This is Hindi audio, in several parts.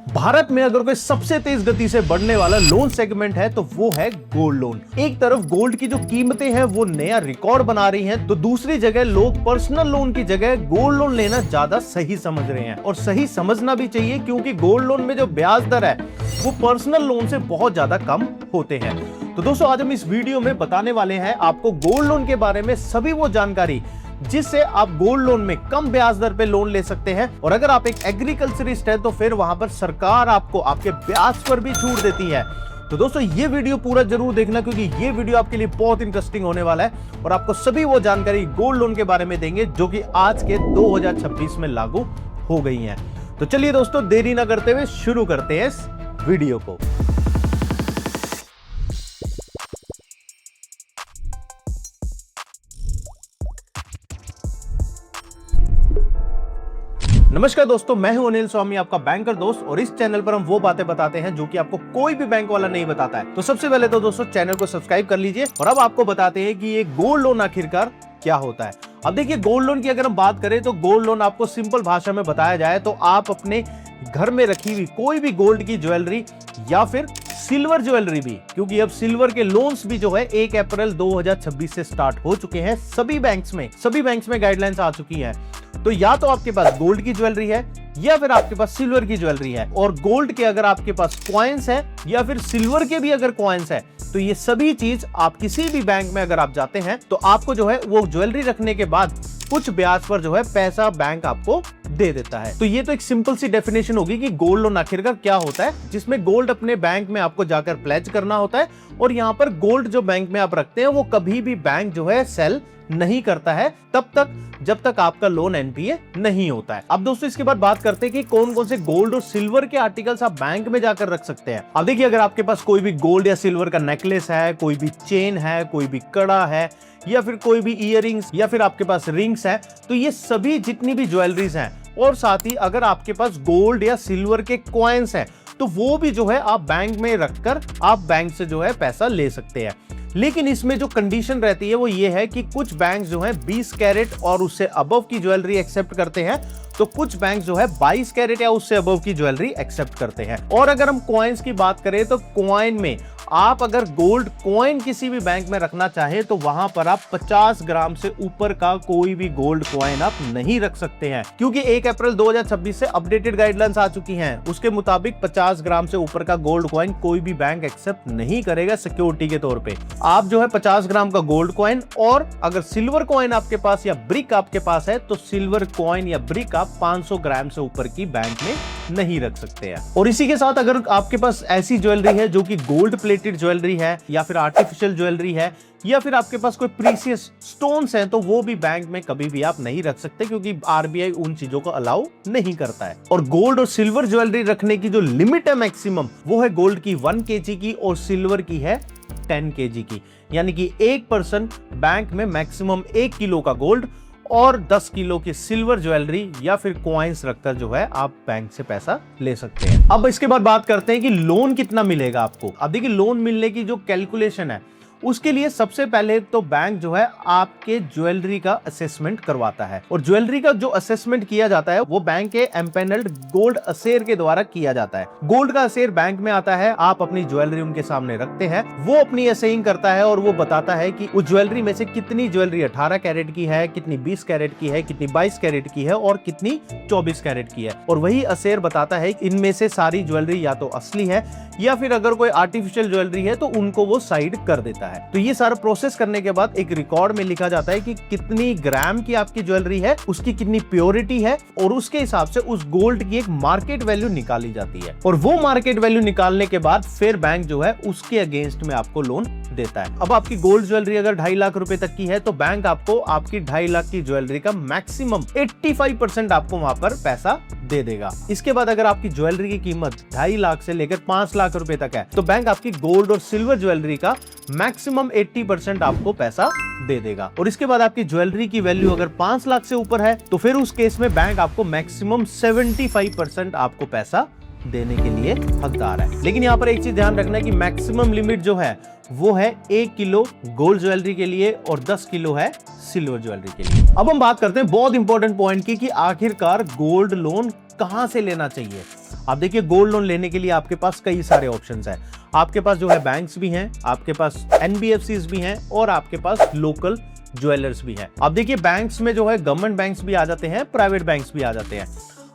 भारत में अगर कोई सबसे तेज गति से बढ़ने वाला लोन सेगमेंट है तो वो है गोल्ड लोन। एक तरफ गोल्ड की जो कीमतें हैं वो नया रिकॉर्ड बना रही हैं, तो दूसरी जगह लोग पर्सनल लोन की जगह गोल्ड लोन लेना ज्यादा सही समझ रहे हैं। और सही समझना भी चाहिए, क्योंकि गोल्ड लोन में जो ब्याज दर है वो पर्सनल लोन से बहुत ज्यादा कम होते हैं। तो दोस्तों, आज हम इस वीडियो में बताने वाले हैं आपको गोल्ड लोन के बारे में सभी वो जानकारी जिससे आप गोल्ड लोन में कम ब्याज दर पे लोन ले सकते हैं। और अगर आप एक एग्रीकल्चरिस्ट हैं तो फिर वहां पर सरकार आपको आपके ब्याज पर भी छूट देती है। तो दोस्तों, ये वीडियो पूरा जरूर देखना, क्योंकि ये वीडियो आपके लिए बहुत इंटरेस्टिंग होने वाला है और आपको सभी वो जानकारी गोल्ड लोन के बारे में देंगे जो कि आज के 2026 में लागू हो गई है। तो चलिए दोस्तों, देरी ना करते हुए शुरू करते हैं इस वीडियो को। नमस्कार दोस्तों, मैं हूं अनिल स्वामी, आपका बैंकर दोस्त, और इस चैनल पर हम वो बातें बताते हैं जो कि आपको कोई भी बैंक वाला नहीं बताता है। तो सबसे पहले तो दोस्तों चैनल को सब्सक्राइब कर लीजिए। और अब आपको बताते हैं कि ये गोल्ड लोन आखिरकार क्या होता है। अब देखिए, गोल्ड लोन की अगर हम बात करें तो गोल्ड लोन आपको सिंपल भाषा में बताया जाए तो आप अपने घर में रखी हुई कोई भी गोल्ड की ज्वेलरी या फिर सिल्वर ज्वेलरी भी, क्योंकि अब सिल्वर के लोन्स भी जो है 1 अप्रैल 2026 से स्टार्ट हो चुके हैं। सभी बैंक्स में गाइडलाइंस आ चुकी हैं। तो या तो आपके पास गोल्ड की ज्वेलरी है या फिर आपके पास सिल्वर की ज्वेलरी है। और गोल्ड के अगर आपके पास कॉइन्स है या फिर सिल्वर के भी अगर कॉइन्स है, तो ये सभी चीज आप किसी भी बैंक में अगर आप जाते हैं तो आपको जो है वो ज्वेलरी रखने के बाद कुछ ब्याज पर जो है पैसा बैंक आपको दे देता है। तो ये तो एक सिंपल सी डेफिनेशन होगी कि गोल्ड लोन आखिरकार क्या होता है, जिसमें गोल्ड अपने बैंक में आपको जाकर प्लेज करना होता है। और यहाँ पर गोल्ड जो बैंक में आप रखते हैं वो कभी भी बैंक जो है सेल नहीं करता है तब तक जब तक आपका लोन एनपीए नहीं होता है। अब दोस्तों, इसके बाद बात करते हैं कि कौन कौन से गोल्ड और सिल्वर के आर्टिकल्स आप बैंक में जाकर रख सकते हैं। अब देखिए, अगर आपके पास कोई भी गोल्ड या सिल्वर का नेकलेस है, कोई भी चेन है, कोई भी कड़ा है, या फिर कोई भी इयररिंग्स या फिर आपके पास रिंग्स है, तो ये सभी जितनी भी ज्वेलरीज हैं, और साथ ही अगर आपके पास गोल्ड या सिल्वर के कॉइन्स हैं, तो वो भी जो है आप बैंक में रखकर आप बैंक से जो है पैसा ले सकते हैं। लेकिन इसमें जो कंडीशन रहती है वो ये है कि कुछ बैंक जो है 20 कैरेट और उससे अबव की ज्वेलरी एक्सेप्ट करते हैं, तो कुछ बैंक जो है 22 कैरेट या उससे अबव की ज्वेलरी एक्सेप्ट करते हैं। और अगर हम कॉइन्स की बात करें तो कॉइन में आप अगर गोल्ड कॉइन किसी भी बैंक में रखना चाहे तो वहां पर आप 50 ग्राम से ऊपर का कोई भी गोल्ड कॉइन आप नहीं रख सकते हैं, क्योंकि 1 अप्रैल 2026 से अपडेटेड गाइडलाइंस आ चुकी हैं। उसके मुताबिक 50 ग्राम से ऊपर का गोल्ड कॉइन कोई भी बैंक एक्सेप्ट नहीं करेगा सिक्योरिटी के तौर पे। आप जो है 50 ग्राम का गोल्ड कॉइन, और अगर सिल्वर कॉइन आपके पास या ब्रिक आपके पास है तो सिल्वर कॉइन या ब्रिक आप 500 ग्राम से ऊपर की बैंक में नहीं रख सकते हैं। और इसी के साथ अगर आपके पास ऐसी ज्वेलरी है जो कि गोल्ड प्लेटेड ज्वेलरी है या फिर आर्टिफिशियल ज्वेलरी है या फिर आपके पास कोई प्रीशियस स्टोन्स हैं, तो वो भी बैंक में कभी भी आप नहीं रख सकते, क्योंकि आरबीआई उन चीजों को अलाउ नहीं करता है। और गोल्ड और सिल्वर ज्वेलरी रखने की जो लिमिट है मैक्सिमम, वो है गोल्ड की 1 kg की और सिल्वर की है 10 kg की। यानी कि एक पर्सन बैंक में मैक्सिमम 1 किलो का गोल्ड और 10 किलो की सिल्वर ज्वेलरी या फिर कॉइन्स रखकर जो है आप बैंक से पैसा ले सकते हैं। अब इसके बाद बात करते हैं कि लोन कितना मिलेगा आपको। अब देखिए, लोन मिलने की जो कैलकुलेशन है उसके लिए सबसे पहले तो बैंक जो है आपके ज्वेलरी का असेसमेंट करवाता है। और ज्वेलरी का जो असेसमेंट किया जाता है वो बैंक के एम्पेनल्ड गोल्ड असेर के द्वारा किया जाता है। गोल्ड का असेर बैंक में आता है, आप अपनी ज्वेलरी उनके सामने रखते हैं, वो अपनी असेइंग करता है और वो बताता है कि उस ज्वेलरी में से कितनी ज्वेलरी 18 कैरेट की है, कितनी 20 कैरेट की है, कितनी 22 कैरेट की है और कितनी 24 कैरेट की है। और वही असेर बताता है इनमें से सारी ज्वेलरी या तो असली है या फिर अगर कोई आर्टिफिशियल ज्वेलरी है तो उनको वो साइड कर देता है। तो ये सारा प्रोसेस करने के बाद एक रिकॉर्ड में लिखा जाता है कि कितनी ग्राम की आपकी ज्वेलरी है, उसकी कितनी प्योरिटी है, और उसके हिसाब से उस गोल्ड की एक मार्केट वैल्यू निकाली जाती है। और वो मार्केट वैल्यू निकालने के बाद फिर बैंक जो है उसके अगेंस्ट में आपको लोन देता है। अब आपकी गोल्ड ज्वेलरी अगर 2.5 लाख रुपए तक की है तो बैंक आपको आपकी 2.5 लाख की ज्वेलरी का मैक्सिमम 85% आपको वहां पर पैसा दे देगा। इसके बाद अगर आपकी ज्वेलरी की कीमत 2.5 लाख से लेकर 5 लाख रुपए तक है तो बैंक आपकी गोल्ड और सिल्वर ज्वेलरी का मैक्सिमम 80% आपको पैसा दे देगा। और इसके बाद आपकी ज्वेलरी की वैल्यू अगर 5 लाख से ऊपर है तो फिर उस केस में बैंक आपको मैक्सिमम 75% आपको पैसा देने के लिए हकदार है। लेकिन यहाँ पर एक चीज ध्यान रखना है कि मैक्सिमम लिमिट जो है वो है 1 किलो गोल्ड ज्वेलरी के लिए और 10 किलो है सिल्वर ज्वेलरी के लिए। अब हम बात करते हैं बहुत इंपॉर्टेंट पॉइंट की कि आखिरकार गोल्ड लोन कहां से लेना चाहिए। आप देखिए गोल्ड लोन लेने के लिए आपके पास कई सारे ऑप्शंस हैं। आपके पास जो है बैंक्स भी हैं, आपके पास एनबीएफसीज भी हैं और आपके पास लोकल ज्वेलर्स भी हैं। अब देखिए बैंक्स में जो है गवर्नमेंट बैंक्स भी आ जाते हैं, प्राइवेट बैंक्स भी आ जाते हैं।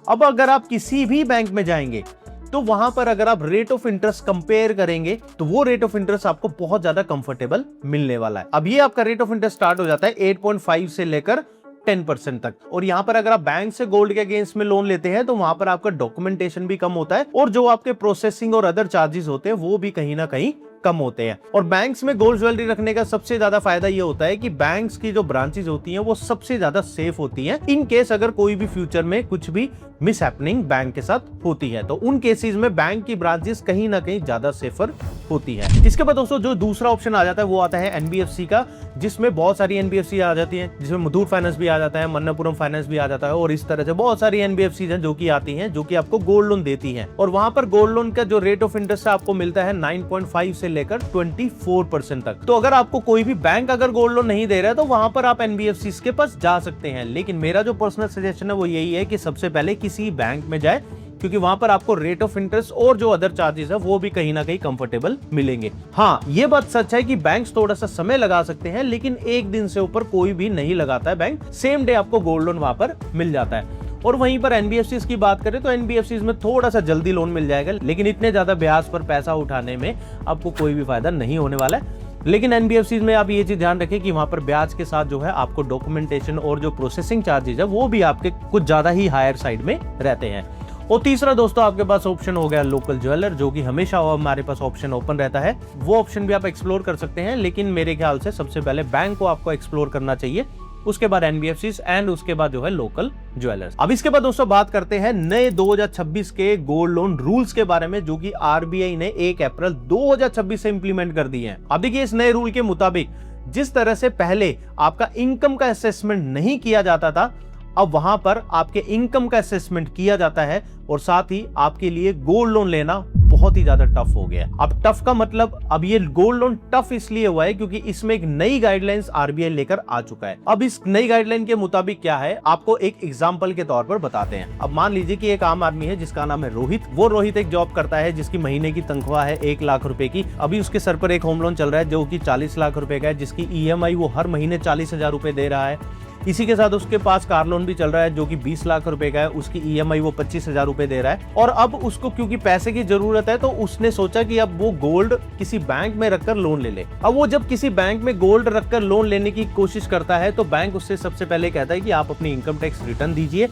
अब अगर आप किसी भी बैंक में जाएंगे तो वहां पर अगर आप रेट ऑफ इंटरेस्ट कंपेयर करेंगे तो वो रेट ऑफ इंटरेस्ट आपको बहुत ज्यादा कंफर्टेबल मिलने वाला है। अब ये आपका रेट ऑफ इंटरेस्ट स्टार्ट हो जाता है 8.5 से लेकर 10% तक। और यहां पर अगर आप बैंक से गोल्ड के अगेंस्ट में लोन लेते हैं तो वहां पर आपका डॉक्यूमेंटेशन भी कम होता है और जो आपके प्रोसेसिंग और अदर चार्जेस होते हैं वो भी कहीं ना कहीं कम होते हैं। और बैंक्स में गोल्ड ज्वेलरी रखने का सबसे ज्यादा फायदा ये होता है कि बैंक्स की जो ब्रांचेस होती हैं वो सबसे ज्यादा सेफ होती हैं। इन केस अगर कोई भी फ्यूचर में कुछ भी मिस हैपनिंग बैंक के साथ होती है तो उन केसेस में बैंक की ब्रांचेस कहीं ना कहीं ज्यादा सेफर होती है। इसके बाद दोस्तों जो दूसरा ऑप्शन आ जाता है वो आता है एनबीएफसी का, जिसमें बहुत सारी एनबीएफसी आ जाती है, जिसमें मुथूट फाइनेंस भी आ जाता है, मन्नपुरम फाइनेंस भी आ जाता है और इस तरह से बहुत सारी एनबीएफसी हैं जो कि आती हैं, जो कि आपको गोल्ड लोन देती हैं। और वहां पर गोल्ड लोन का जो रेट ऑफ इंटरेस्ट है आपको मिलता है 9.5 से लेकर 24% तक। तो अगर आपको कोई भी बैंक अगर गोल्ड लोन नहीं दे रहा है तो वहां पर आप एनबीएफसी के पास जा सकते हैं। लेकिन मेरा जो पर्सनल सजेशन है वो यही है कि सबसे पहले किसी बैंक में जाए, क्योंकि वहां पर आपको रेट ऑफ इंटरेस्ट और जो अदर चार्जेस है वो भी कहीं ना कहीं कंफर्टेबल मिलेंगे। हाँ, ये बात सच है कि बैंक्स थोड़ा सा समय लगा सकते हैं, लेकिन एक दिन से ऊपर कोई भी नहीं लगाता है बैंक, सेम डे आपको गोल्ड लोन वहां पर मिल जाता है। और वहीं पर एनबीएफसीज की बात करें तो एनबीएफसीज में थोड़ा सा जल्दी लोन मिल जाएगा, लेकिन इतने ज्यादा ब्याज पर पैसा उठाने में आपको कोई भी फायदा नहीं होने वाला है। लेकिन एनबीएफसीज में आप ये चीज ध्यान रखें कि वहां पर ब्याज के साथ जो है आपको डॉक्यूमेंटेशन और जो प्रोसेसिंग चार्जेस है वो भी आपके कुछ ज्यादा ही हायर साइड में रहते हैं। और तीसरा दोस्तों आपके पास ऑप्शन हो गया लोकल ज्वेलर, जो कि हमेशा हमारे पास ऑप्शन ओपन रहता है। वो ऑप्शन भी आप एक्सप्लोर कर सकते हैं, लेकिन मेरे ख्याल से सबसे पहले बैंक को आपको एक्सप्लोर करना चाहिए, उसके बाद एनबीएफसीज एंड उसके बाद जो है लोकल ज्वेलर्स। अब इसके बाद दोस्तों बात करते हैं नए 2026 के गोल्ड लोन रूल्स के बारे में, जो कि आरबीआई ने 1 अप्रैल 2026 से इंप्लीमेंट कर दिए हैं। अब देखिए इस नए रूल के मुताबिक जिस तरह से पहले आपका इनकम का असेसमेंट नहीं किया जाता था, अब वहां पर आपके इनकम का असेसमेंट किया जाता है और साथ ही आपके लिए गोल्ड लोन लेना बहुत ही ज्यादा टफ हो गया। अब टफ का मतलब अब ये गोल्ड लोन टफ इसलिए हुआ है क्योंकि इसमें एक नई गाइडलाइंस आरबीआई लेकर आ चुका है। अब इस नई गाइडलाइन के मुताबिक क्या है आपको एक एग्जांपल के तौर पर बताते हैं। अब मान लीजिए कि एक आम आदमी है जिसका नाम है रोहित। वो रोहित एक जॉब करता है जिसकी महीने की तनख्वाह है 1 लाख रुपए की। अभी उसके सर पर एक होम लोन चल रहा है जो कि 40 लाख रुपए का है, जिसकी ईएमआई वो हर महीने 40,000 रुपए दे रहा है। इसी के साथ उसके पास कार लोन भी चल रहा है जो कि 20 लाख रुपए का है, उसकी ईएमआई वो 25,000 रुपए दे रहा है। और अब उसको क्योंकि पैसे की जरूरत है तो उसने सोचा कि अब वो गोल्ड किसी बैंक में रखकर लोन ले ले। अब वो जब किसी बैंक में गोल्ड रखकर लोन लेने की कोशिश करता है तो बैंक उससे सबसे पहले कहता है कि आप अपनी इनकम टैक्स रिटर्न दीजिए।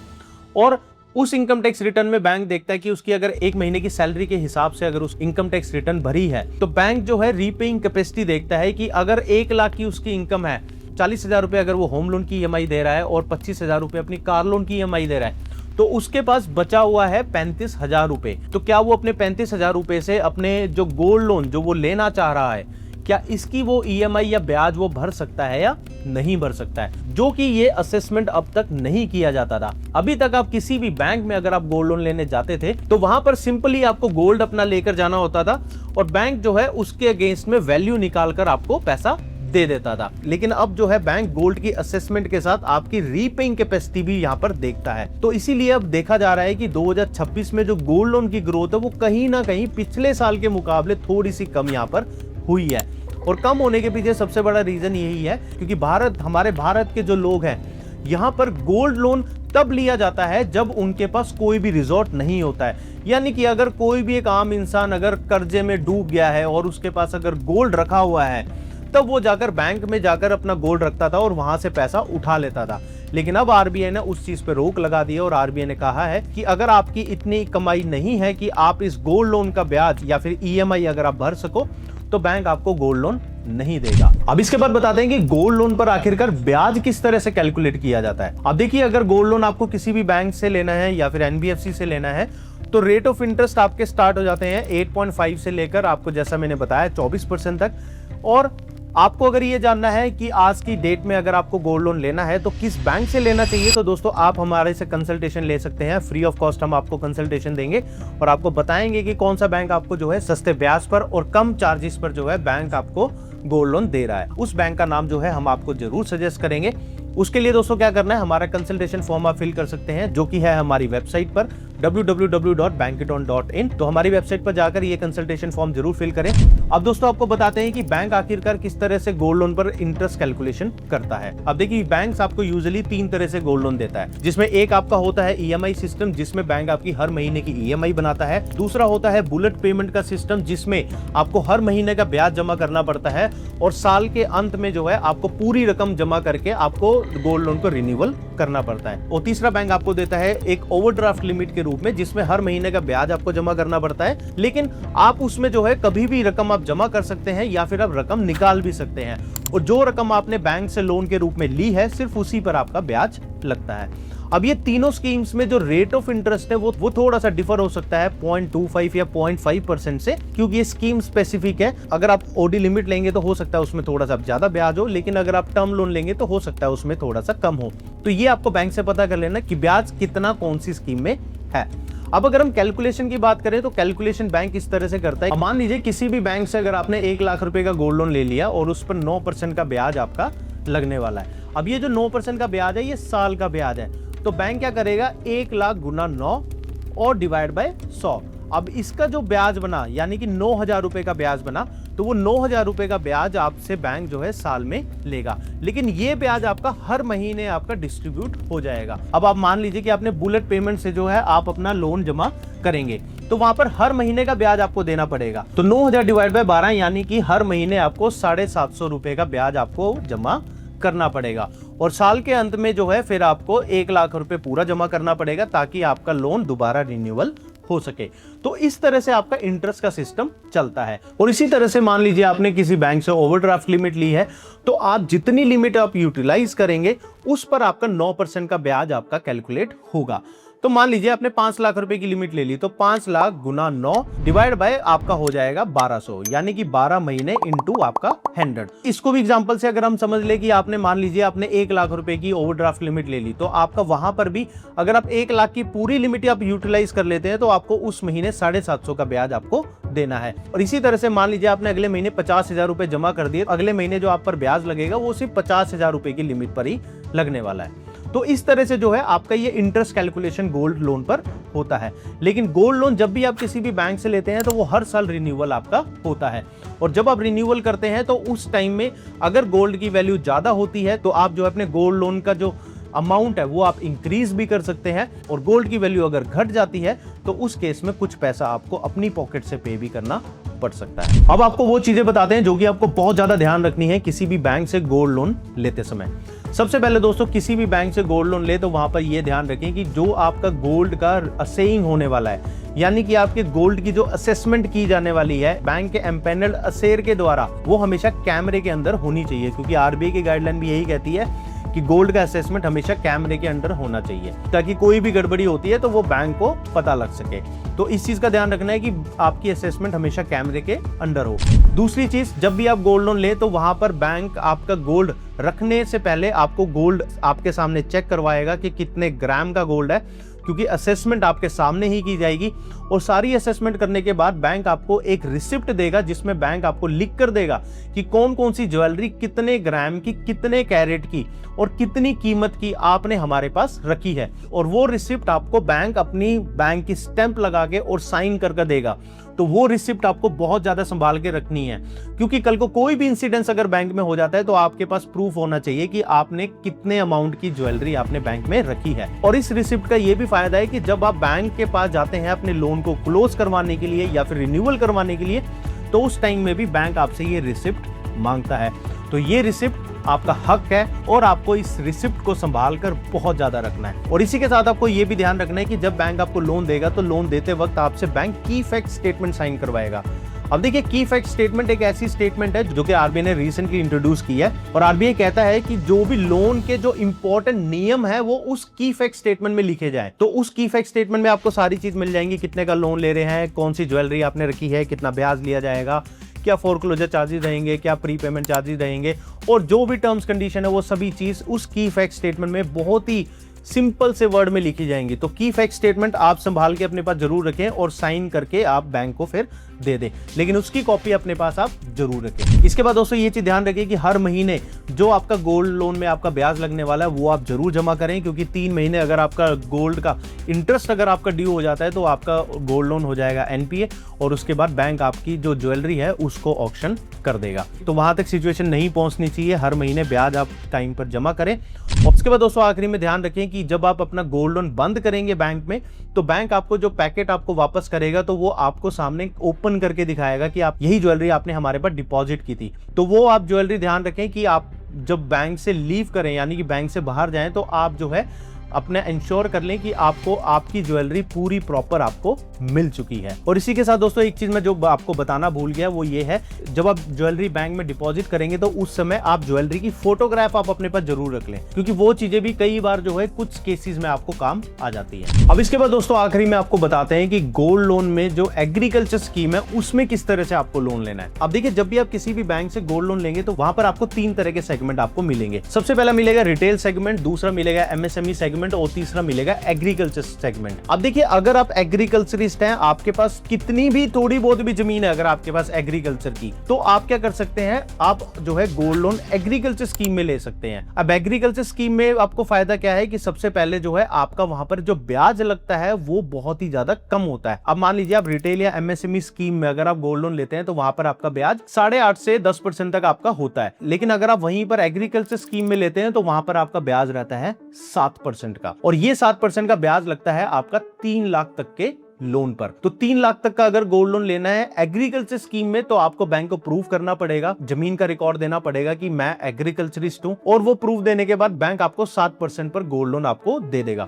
और उस इनकम टैक्स रिटर्न में बैंक देखता है कि उसकी अगर 1 महीने की सैलरी के हिसाब से अगर उस इनकम टैक्स रिटर्न भरी है तो बैंक जो है रीपेइंग कैपेसिटी देखता है कि अगर 1 लाख की उसकी इनकम है, 40,000 रुपए अगर वो होम लोन की ईएमआई दे रहा है और 25,000 रुपए अपनी कार लोन की ईएमआई दे रहा है, तो उसके पास बचा हुआ है 35,000 रुपए। तो क्या वो अपने 35,000 रुपए से अपने जो गोल्ड लोन जो वो लेना चाह रहा है, क्या इसकी वो ईएमआई या ब्याज वो भर सकता है या नहीं भर सकता है, जो कि ये असेसमेंट अब तक नहीं किया जाता था। अभी तक आप किसी भी बैंक में अगर आप गोल्ड लोन लेने जाते थे तो वहां पर सिंपली आपको गोल्ड अपना लेकर जाना होता था और बैंक जो है उसके अगेंस्ट में वैल्यू निकालकर आपको पैसा दे देता था। लेकिन अब जो है बैंक गोल्ड की असेसमेंट के साथ आपकी रीपेइंग कैपेसिटी भी यहाँ पर देखता है। तो इसीलिए अब देखा जा रहा है कि 2026 में जो गोल्ड लोन की ग्रोथ है वो कहीं ना कहीं पिछले साल के मुकाबले थोड़ी सी कम यहाँ पर हुई है। और कम होने के पीछे सबसे बड़ा रीजन यही है क्योंकि हमारे भारत के जो लोग हैं यहाँ पर गोल्ड लोन तब लिया जाता है जब उनके पास कोई भी रिजॉर्ट नहीं होता है। यानी कि अगर कोई भी एक आम इंसान अगर कर्जे में डूब गया है और उसके पास अगर गोल्ड रखा हुआ है तब वो जाकर बैंक में जाकर अपना गोल्ड रखता था और वहां से पैसा उठा लेता था। लेकिन अब आरबीआई ने उस चीज पे रोक लगा दी है और आरबीआई ने कहा है कि अगर आपकी इतनी कमाई नहीं है कि आप इस गोल्ड लोन का ब्याज या फिर ईएमआई अगर आप भर सको तो बैंक आपको गोल्ड लोन नहीं देगा। अब इसके बाद बताते हैं कि गोल्ड लोन पर आखिरकार ब्याज किस तरह से कैलकुलेट किया जाता है। अब देखिए अगर गोल्ड लोन आपको किसी भी बैंक से लेना है या फिर एनबीएफसी से लेना है तो रेट ऑफ इंटरेस्ट आपके स्टार्ट हो जाते हैं 8.5 से लेकर आपको जैसा मैंने बताया 24% तक। और आपको अगर ये जानना है कि आज की डेट में अगर आपको गोल्ड लोन लेना है तो किस बैंक से लेना चाहिए तो दोस्तों आप हमारे से कंसल्टेशन ले सकते हैं। फ्री ऑफ कॉस्ट हम आपको कंसल्टेशन देंगे और आपको बताएंगे कि कौन सा बैंक आपको जो है सस्ते ब्याज पर और कम चार्जेस पर जो है बैंक आपको गोल्ड लोन दे रहा है। उस बैंक का नाम जो है हम आपको जरूर सजेस्ट करेंगे। उसके लिए दोस्तों क्या करना है, हमारा कंसल्टेशन फॉर्म आप फिल कर सकते हैं जो कि है हमारी वेबसाइट पर www.bankiton.in। तो हमारी वेबसाइट पर जाकर ये कंसल्टेशन फॉर्म जरूर फिल करें। अब दोस्तों आपको बताते हैं कि बैंक आखिरकार किस तरह से गोल्ड लोन पर इंटरेस्ट कैलकुलेशन करता है। अब देखिए बैंक आपको यूजुअली 3 तरह से गोल्ड लोन देता है, जिसमें एक आपका होता है ईएमआई सिस्टम, जिसमें बैंक आपकी हर महीने की ईएमआई बनाता है। दूसरा होता है बुलेट पेमेंट का सिस्टम, जिसमें आपको हर महीने का ब्याज जमा करना पड़ता है और साल के अंत में जो है आपको पूरी रकम जमा करके आपको गोल्ड लोन को रिन्यूअल करना पड़ता है। और तीसरा बैंक आपको देता है एक ओवरड्राफ्ट लिमिट के रूप में, जिसमें हर महीने का ब्याज आपको जमा करना पड़ता है, लेकिन आप उसमें जो है कभी भी रकम आप जमा कर सकते हैं या फिर आप रकम निकाल भी सकते हैं। और जो रकम आपने बैंक से लोन के रूप में ली है सिर्फ उसी पर आपका ब्याज लगता है। अब ये तीनों स्कीम्स में जो रेट ऑफ इंटरेस्ट है वो थोड़ा सा डिफर हो सकता है 0.25 या 0.5% से, क्योंकि ये स्कीम स्पेसिफिक है। अगर आप ओडी लिमिट लेंगे तो हो सकता है उसमें थोड़ा सा ज्यादा ब्याज हो, लेकिन अगर आप टर्म लोन लेंगे तो हो सकता है उसमें थोड़ा सा कम हो। तो ये आपको बैंक से पता कर लेना कि ब्याज कितना कौन सी स्कीम में है। अब अगर हम कैलकुलेशन की बात करें तो कैलकुलेशन बैंक इस तरह से करता है। मान लीजिए किसी भी बैंक से अगर आपने 1 लाख रुपए का गोल्ड लोन ले लिया और उस पर 9% का ब्याज आपका लगने वाला है। अब ये जो 9% का ब्याज है ये साल का ब्याज है, तो बैंक क्या करेगा 1 लाख गुना 9 और डिवाइड बाय 100। अब इसका जो ब्याज बना यानी कि 9,000 रुपए का ब्याज बना, तो वो 9,000 रुपए का ब्याज आपसे बैंक जो है साल में लेगा, लेकिन ये ब्याज आपका हर महीने आपका डिस्ट्रीब्यूट हो जाएगा। अब आप मान लीजिए कि आपने बुलेट पेमेंट से जो है आप अपना लोन जमा करेंगे, तो वहां पर हर महीने का ब्याज आपको देना पड़ेगा। तो 9,000 डिवाइड बाय 12 यानी कि हर महीने आपको 750 रुपए का ब्याज आपको जमा करना पड़ेगा। और साल के अंत में जो है फिर आपको 1 लाख रुपए पूरा जमा करना पड़ेगा ताकि आपका लोन दोबारा रिन्यूअल हो सके। तो इस तरह से आपका इंटरेस्ट का सिस्टम चलता है। और इसी तरह से मान लीजिए आपने किसी बैंक से ओवरड्राफ्ट लिमिट ली है, तो आप जितनी लिमिट आप यूटिलाइज करेंगे उस पर आपका 9% का ब्याज आपका कैलकुलेट होगा। तो मान लीजिए आपने 5 लाख रुपए की लिमिट ले ली, तो 5 लाख गुना 9 डिवाइड बाय आपका हो जाएगा 1200, यानी कि 12 महीने इंटू आपका 100। इसको भी एग्जांपल से अगर हम समझ ले कि आपने मान लीजिए आपने 1 लाख रुपए की ओवरड्राफ्ट लिमिट ले ली, तो आपका वहां पर भी अगर आप 1 लाख की पूरी लिमिट आप यूटिलाइज कर लेते हैं तो आपको उस महीने 750 का ब्याज आपको देना है। और इसी तरह से मान लीजिए आपने अगले महीने 50,000 रुपए जमा कर दिए, अगले महीने जो आप पर ब्याज लगेगा वो सिर्फ 50,000 रुपए की लिमिट पर ही लगने वाला है। तो इस तरह से जो है आपका ये इंटरेस्ट कैलकुलेशन गोल्ड लोन पर होता है। लेकिन गोल्ड लोन जब भी आप किसी भी बैंक से लेते हैं तो वो हर साल रिन्यूअल आपका होता है, और जब आप रिन्यूअल करते हैं तो उस टाइम में अगर गोल्ड की वैल्यू ज्यादा होती है तो आप जो अपने गोल्ड लोन का जो अमाउंट है वो आप इंक्रीज भी कर सकते हैं, और गोल्ड की वैल्यू अगर घट जाती है तो उस केस में कुछ पैसा आपको अपनी पॉकेट से पे भी करना पड़ सकता है। अब आपको वो चीजें बताते हैं जो कि आपको बहुत ज्यादा ध्यान रखनी है किसी भी बैंक से गोल्ड लोन लेते समय। सबसे पहले दोस्तों किसी भी बैंक से गोल्ड लोन ले तो वहां पर ये ध्यान रखें कि जो आपका गोल्ड का असेइंग होने वाला है, यानी कि आपके गोल्ड की जो असेसमेंट की जाने वाली है बैंक के एम्पैनल्ड असेर के द्वारा, वो हमेशा कैमरे के अंदर होनी चाहिए, क्योंकि आरबीआई की गाइडलाइन भी यही कहती है कि गोल्ड का असेसमेंट हमेशा कैमरे के अंदर होना चाहिए, ताकि कोई भी गड़बड़ी होती है तो वो बैंक को पता लग सके। तो इस चीज का ध्यान रखना है कि आपकी असेसमेंट हमेशा कैमरे के अंडर हो। दूसरी चीज, जब भी आप गोल्ड लोन ले तो वहां पर बैंक आपका गोल्ड रखने से पहले आपको गोल्ड आपके सामने चेक करवाएगा कि कितने ग्राम का गोल्ड है, क्योंकि असेसमेंट आपके सामने ही की जाएगी। और सारी असेसमेंट करने के बाद बैंक आपको एक रिसिप्ट देगा जिसमें बैंक आपको लिख कर देगा कि कौन कौन सी ज्वेलरी कितने ग्राम की, कितने कैरेट की और कितनी कीमत की आपने हमारे पास रखी है। और वो रिसिप्ट आपको बैंक अपनी बैंक की स्टैंप लगा के और साइन करके देगा। तो वो रिसिप्ट आपको बहुत ज्यादा संभाल के रखनी है, क्योंकि कल को कोई भी इंसिडेंस अगर बैंक में हो जाता है तो आपके पास प्रूफ होना चाहिए कि आपने कितने अमाउंट की ज्वेलरी आपने बैंक में रखी है। और इस रिसिप्ट का ये भी फायदा है कि जब आप बैंक के पास जाते हैं अपने लोन को क्लोज करवाने के लिए या फिर रिन्यूअल करवाने के लिए, तो उस टाइम में भी बैंक आपसे ये रिसिप्ट मांगता है। तो ये रिसिप्ट आपका हक है और आपको इस रिसिप्ट को संभाल कर बहुत ज्यादा रखना है। और इसी के साथ आपको यह भी ध्यान रखना है कि जब बैंक आपको लोन देगा तो लोन देते वक्त आपसे बैंक की फैक्ट स्टेटमेंट साइन करवाएगा। अब देखिए, की फैक्ट स्टेटमेंट एक ऐसी स्टेटमेंट है जो कि आरबीआई ने रिसेंटली इंट्रोड्यूस की है, और आरबीआई कहता है कि जो भी लोन के जो इंपॉर्टेंट नियम है वो उस की फैक्ट स्टेटमेंट में लिखे जाए। तो उस की फैक्ट स्टेटमेंट में आपको सारी चीज मिल जाएंगी, कितने का लोन ले रहे हैं, कौन सी ज्वेलरी आपने रखी है, कितना ब्याज लिया जाएगा, क्या फोरक्लोजर चार्जेस रहेंगे, क्या प्रीपेमेंट चार्जेस रहेंगे, और जो भी टर्म्स कंडीशन है वो सभी चीज उस की फैक्ट स्टेटमेंट में बहुत ही सिंपल से वर्ड में लिखी जाएंगी। तो की फैक्ट स्टेटमेंट आप संभाल के अपने पास जरूर रखें और साइन करके आप बैंक को फिर दे दें, लेकिन उसकी कॉपी अपने पास आप जरूर रखें। इसके बाद दोस्तों ये चीज ध्यान रखें कि हर महीने जो आपका गोल्ड लोन में आपका ब्याज लगने वाला है वो आप जरूर जमा करें, क्योंकि 3 महीने अगर आपका गोल्ड का इंटरेस्ट अगर आपका ड्यू हो जाता है तो आपका गोल्ड लोन हो जाएगा एनपीए और उसके बाद बैंक आपकी जो ज्वेलरी है उसको ऑक्शन कर देगा। तो वहां तक सिचुएशन नहीं पहुंचनी चाहिए। हर महीने ब्याज आप टाइम पर जमा करें। और उसके बाद दोस्तों आखिरी में ध्यान रखें कि जब आप अपना गोल्ड लोन बंद करेंगे बैंक में, तो बैंक आपको जो पैकेट आपको वापस करेगा तो वो आपको सामने ओपन करके दिखाएगा कि आप यही ज्वेलरी आपने हमारे पास डिपॉजिट की थी। तो वो आप ज्वेलरी ध्यान रखें कि आप जब बैंक से लीव करें यानी कि बैंक से बाहर जाएं तो आप जो है अपने इंश्योर कर लें कि आपको आपकी ज्वेलरी पूरी प्रॉपर आपको मिल चुकी है। और इसी के साथ दोस्तों एक चीज मैं जो आपको बताना भूल गया वो ये है, जब आप ज्वेलरी बैंक में डिपॉजिट करेंगे तो उस समय आप ज्वेलरी की फोटोग्राफ आप अपने पास जरूर रख लें, क्योंकि वो चीजें भी कई बार जो है कुछ केसेस में आपको काम आ जाती है। अब इसके बाद दोस्तों आखिरी में आपको बताते हैं कि गोल्ड लोन में जो एग्रीकल्चर स्कीम है उसमें किस तरह से आपको लोन लेना है। अब देखिए, जब भी आप किसी भी बैंक से गोल्ड लोन लेंगे तो वहां पर आपको 3 तरह के सेगमेंट आपको मिलेंगे। सबसे पहला मिलेगा रिटेल सेगमेंट, दूसरा मिलेगा एमएसएमई सेगमेंट और तीसरा मिलेगा एग्रीकल्चर सेगमेंट। अब देखिए, अगर आप एग्रीकल्चरिस्ट हैं, आपके पास कितनी भी थोड़ी बहुत भी जमीन है अगर आपके पास एग्रीकल्चर की, तो आप क्या कर सकते हैं, आप जो है गोल्ड लोन एग्रीकल्चर स्कीम में ले सकते हैं। अब एग्रीकल्चर स्कीम में आपको फायदा क्या है कि सबसे पहले जो है आपका वहां पर जो ब्याज लगता है वो बहुत ही ज्यादा कम होता है। अब मान लीजिए आप रिटेल या एमएसएमई स्कीम में अगर आप गोल्ड लोन लेते हैं तो वहां पर आपका ब्याज 8.5 से 10% तक आपका होता है, लेकिन अगर आप वहीं पर एग्रीकल्चर स्कीम में लेते हैं तो वहां पर आपका ब्याज रहता है 7% का, और ये 7% का ब्याज लगता है आपका 3 लाख तक के लोन पर। तो 3 लाख तक का अगर गोल्ड लोन लेना है एग्रीकल्चर स्कीम में तो आपको बैंक को प्रूव करना पड़ेगा, जमीन का रिकॉर्ड देना पड़ेगा कि मैं एग्रीकल्चरिस्ट हूं, और वो प्रूव देने के बाद बैंक आपको 7% पर गोल्ड लोन आपको दे देगा।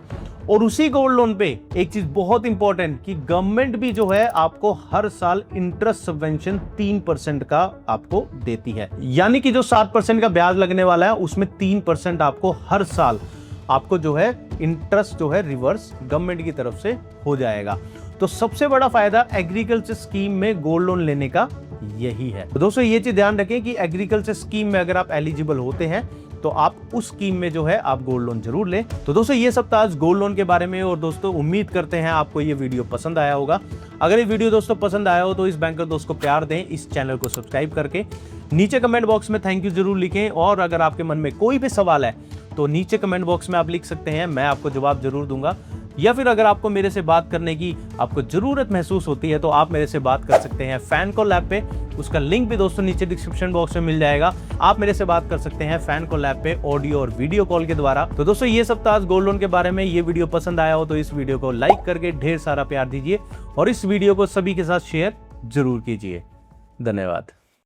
और उसी गोल्ड लोन पे एक चीज बहुत इंपॉर्टेंट कि गवर्नमेंट भी जो है आपको हर साल इंटरेस्ट सबवेंशन 3% का आपको देती है, यानी कि जो 7% का ब्याज लगने वाला है उसमें 3% आपको हर साल आपको जो है इंटरेस्ट जो है रिवर्स गवर्नमेंट की तरफ से हो जाएगा। तो सबसे बड़ा फायदा एग्रीकल्चर स्कीम में गोल्ड लोन लेने का यही है। तो दोस्तों ये चीज ध्यान रखें कि एग्रीकल्चर स्कीम में अगर आप एलिजिबल होते हैं तो आप उस स्कीम में जो है आप गोल्ड लोन जरूर लें। तो दोस्तों ये सब था आज गोल्ड लोन के बारे में, और दोस्तों उम्मीद करते हैं आपको ये वीडियो पसंद आया होगा। अगर ये वीडियो दोस्तों पसंद आया हो तो इस बैंकर दोस्त को प्यार दें, इस चैनल को सब्सक्राइब करके नीचे कमेंट बॉक्स में थैंक यू जरूर लिखें, और अगर आपके मन में कोई भी सवाल है तो नीचे कमेंट बॉक्स में आप लिख सकते हैं, मैं आपको जवाब जरूर दूंगा। या फिर अगर आपको मेरे से बात करने की आपको जरूरत महसूस होती है तो आप मेरे से बात कर सकते हैं फैन कॉल ऐप पे, उसका लिंक भी दोस्तों नीचे डिस्क्रिप्शन बॉक्स में मिल जाएगा। आप मेरे से बात कर सकते हैं फैन कॉल ऐप पे ऑडियो और वीडियो कॉल के द्वारा। तो दोस्तों ये सब था आज गोल्ड लोन के बारे में। ये वीडियो पसंद आया हो तो इस वीडियो को लाइक करके ढेर सारा प्यार दीजिए और इस वीडियो को सभी के साथ शेयर जरूर कीजिए। धन्यवाद।